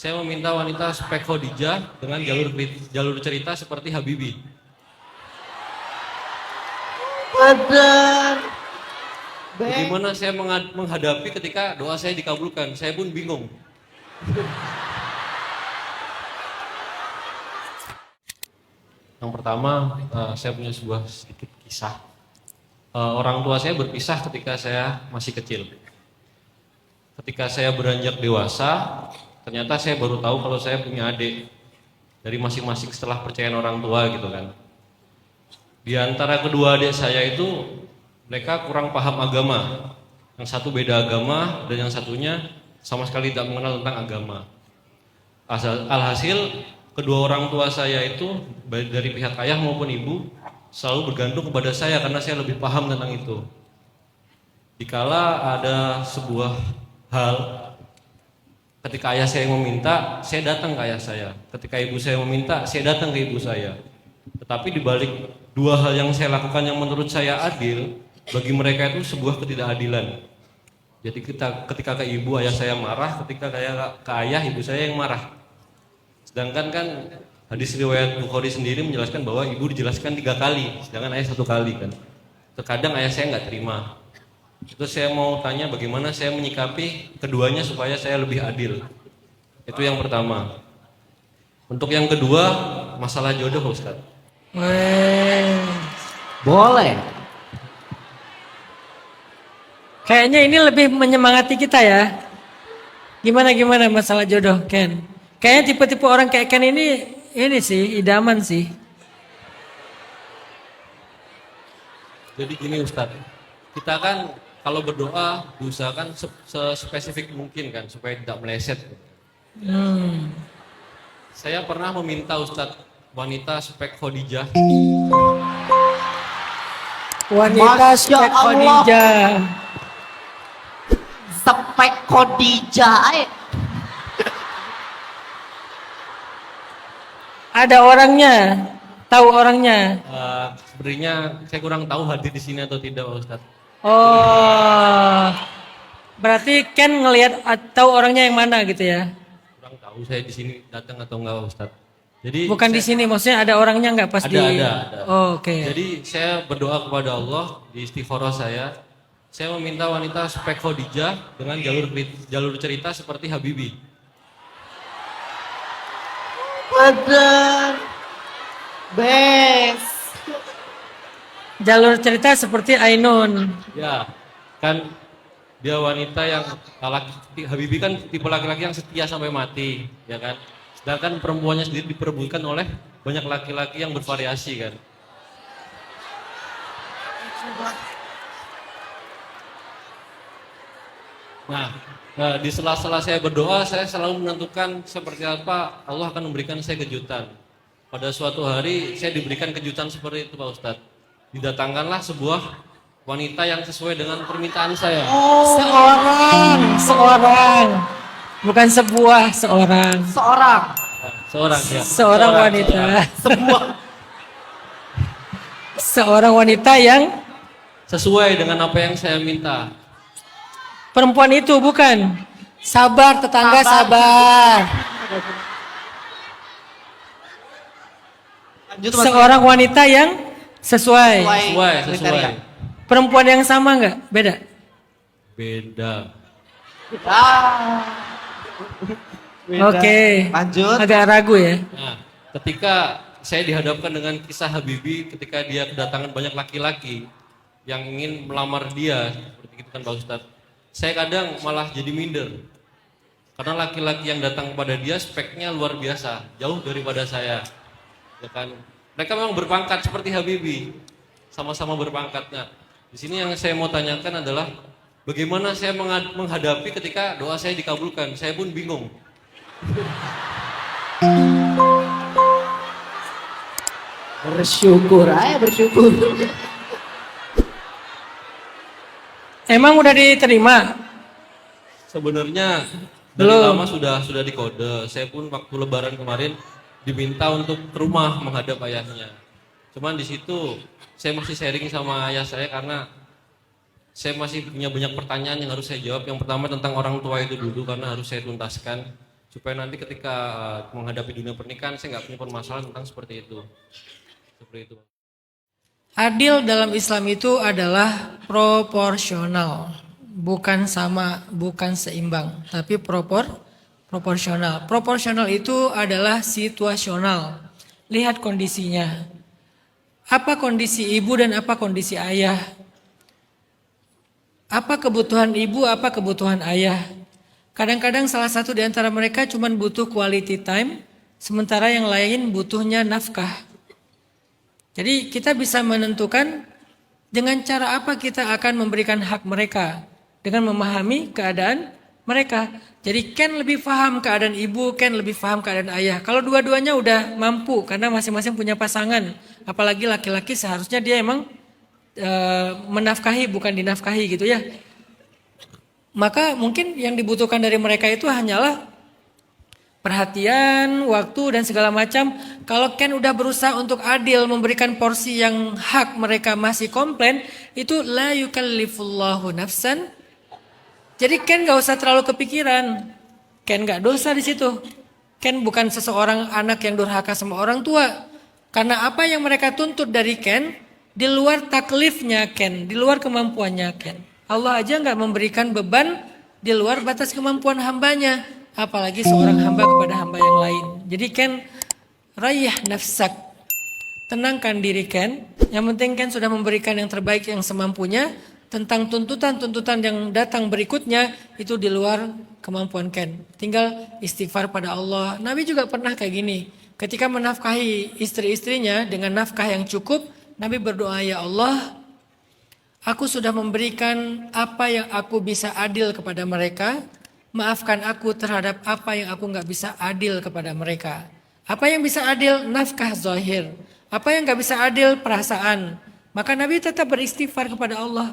Saya meminta wanita spek Khadijah dengan jalur cerita seperti Habibie. Bener. Bagaimana saya menghadapi ketika doa saya dikabulkan? Saya pun bingung. Yang pertama, saya punya sebuah sedikit kisah. Orang tua saya berpisah ketika saya masih kecil. Ketika saya beranjak dewasa, ternyata saya baru tahu kalau saya punya adik. Dari masing-masing setelah percayaan orang tua gitu kan. Di antara kedua adik saya itu, mereka kurang paham agama. Yang satu beda agama dan yang satunya sama sekali tidak mengenal tentang agama. Alhasil kedua orang tua saya itu baik dari pihak ayah maupun ibu selalu bergantung kepada saya karena saya lebih paham tentang itu. Dikala ada sebuah hal, ketika ayah saya meminta, saya datang ke ayah saya. Ketika ibu saya meminta, saya datang ke ibu saya. Tetapi dibalik dua hal yang saya lakukan yang menurut saya adil, bagi mereka itu sebuah ketidakadilan. Jadi ketika ke ibu ayah saya marah, ketika ke ayah ibu saya yang marah. Sedangkan kan hadis riwayat Bukhari sendiri menjelaskan bahwa ibu dijelaskan 3 kali, sedangkan ayah 1 kali kan. Terkadang ayah saya nggak terima. Itu saya mau tanya bagaimana saya menyikapi keduanya supaya saya lebih adil. Itu yang pertama. Untuk yang kedua, masalah jodoh Ustaz. Boleh. Kayaknya ini lebih menyemangati kita ya. Gimana masalah jodoh, Ken? Kayaknya tipe-tipe orang kayak Ken ini sih idaman sih. Jadi gini Ustaz, kita kan kalau berdoa diusahakan sespesifik mungkin kan supaya tidak meleset. Saya pernah meminta Ustaz wanita spek Khadijah. Wanita Masya spek Allah. Khadijah. Spek Khadijah. Ada orangnya, tahu orangnya. Sebenarnya saya kurang tahu hadir di sini atau tidak Pak Ustaz. Oh, berarti Ken ngelihat tahu orangnya yang mana gitu ya? Kurang tahu saya di sini datang atau enggak Pak Ustaz. Jadi Bukan di sini, maksudnya ada orangnya nggak pas di? Ada. Oh, oke. Jadi saya berdoa kepada Allah di istikharah saya meminta wanita spek Khadijah dengan jalur cerita seperti Habibie. Bener. Bes. Jalur cerita seperti Ainun. Ya, kan dia wanita yang Habibie kan tipe laki-laki yang setia sampai mati, ya kan. Sedangkan perempuannya sendiri diperebutkan oleh banyak laki-laki yang bervariasi kan. Nah, di sela-sela saya berdoa, saya selalu menentukan seperti apa Allah akan memberikan saya kejutan. Pada suatu hari saya diberikan kejutan seperti itu Pak Ustadz. Didatangkanlah sebuah wanita yang sesuai dengan permintaan saya. Seorang. Bukan sebuah, seorang. Seorang. Seorang wanita. Sebuah. Seorang wanita yang Sesuai dengan apa yang saya minta. perempuan itu bukan. Sabar tetangga, sabar. Lanjut, Mas. Seorang wanita yang sesuai. Sesuai. Perempuan yang sama nggak? Beda. Beda. Beda. Oke. Lanjut. Agak ragu ya. Nah, ketika saya dihadapkan dengan kisah Habibie ketika dia kedatangan banyak laki-laki yang ingin melamar dia, seperti itu kan Pak Ustadz. Saya kadang malah jadi minder. Karena laki-laki yang datang kepada dia speknya luar biasa, jauh daripada saya. Ya kan? Mereka memang berpangkat seperti Habibie, sama-sama berpangkatnya. Di sini yang saya mau tanyakan adalah bagaimana saya menghadapi ketika doa saya dikabulkan. Saya pun bingung. Bersyukur aja, bersyukur. Emang udah diterima? Sebenarnya dari Belum. lama sudah dikode. Saya pun waktu Lebaran kemarin diminta untuk ke rumah menghadap ayahnya. Cuman di situ saya masih sharing sama ayah saya karena saya masih punya banyak pertanyaan yang harus saya jawab. Yang pertama tentang orang tua itu dulu karena harus saya tuntaskan. supaya nanti ketika menghadapi dunia pernikahan saya nggak punya permasalahan tentang seperti itu. Seperti itu. Adil dalam Islam itu adalah proporsional, bukan sama, bukan seimbang, tapi proporsional. Proporsional itu adalah situasional. Lihat kondisinya. Apa kondisi ibu dan apa kondisi ayah? Apa kebutuhan ibu, apa kebutuhan ayah? Kadang-kadang salah satu di antara mereka cuma butuh quality time, sementara yang lain butuhnya nafkah. Jadi kita bisa menentukan dengan cara apa kita akan memberikan hak mereka dengan memahami keadaan mereka. Jadi Ken lebih paham keadaan ibu, Ken lebih paham keadaan ayah. Kalau dua-duanya udah mampu karena masing-masing punya pasangan, apalagi laki-laki seharusnya dia emang menafkahi bukan dinafkahi gitu ya. Maka mungkin yang dibutuhkan dari mereka itu hanyalah perhatian, waktu dan segala macam. Kalau Ken udah berusaha untuk adil memberikan porsi yang hak mereka masih komplain, itu la yukallifullahu nafsan. Jadi Ken gak usah terlalu kepikiran. Ken gak dosa di situ. Ken bukan seseorang anak yang durhaka sama orang tua. Karena apa yang mereka tuntut dari Ken di luar taklifnya Ken, di luar kemampuannya Ken. Allah aja gak memberikan beban di luar batas kemampuan hambanya. Apalagi seorang hamba kepada hamba yang lain. Jadi Ken, rayah nafsak, tenangkan diri Ken. Yang penting Ken sudah memberikan yang terbaik yang semampunya. Tentang tuntutan-tuntutan yang datang berikutnya itu di luar kemampuan Ken. Tinggal istighfar pada Allah. Nabi juga pernah kayak gini. Ketika menafkahi istri-istrinya dengan nafkah yang cukup, Nabi berdoa, ya Allah, aku sudah memberikan apa yang aku bisa adil kepada mereka. Maafkan aku terhadap apa yang aku gak bisa adil kepada mereka. Apa yang bisa adil? Nafkah zahir. Apa yang gak bisa adil? Perasaan. Maka Nabi tetap beristighfar kepada Allah.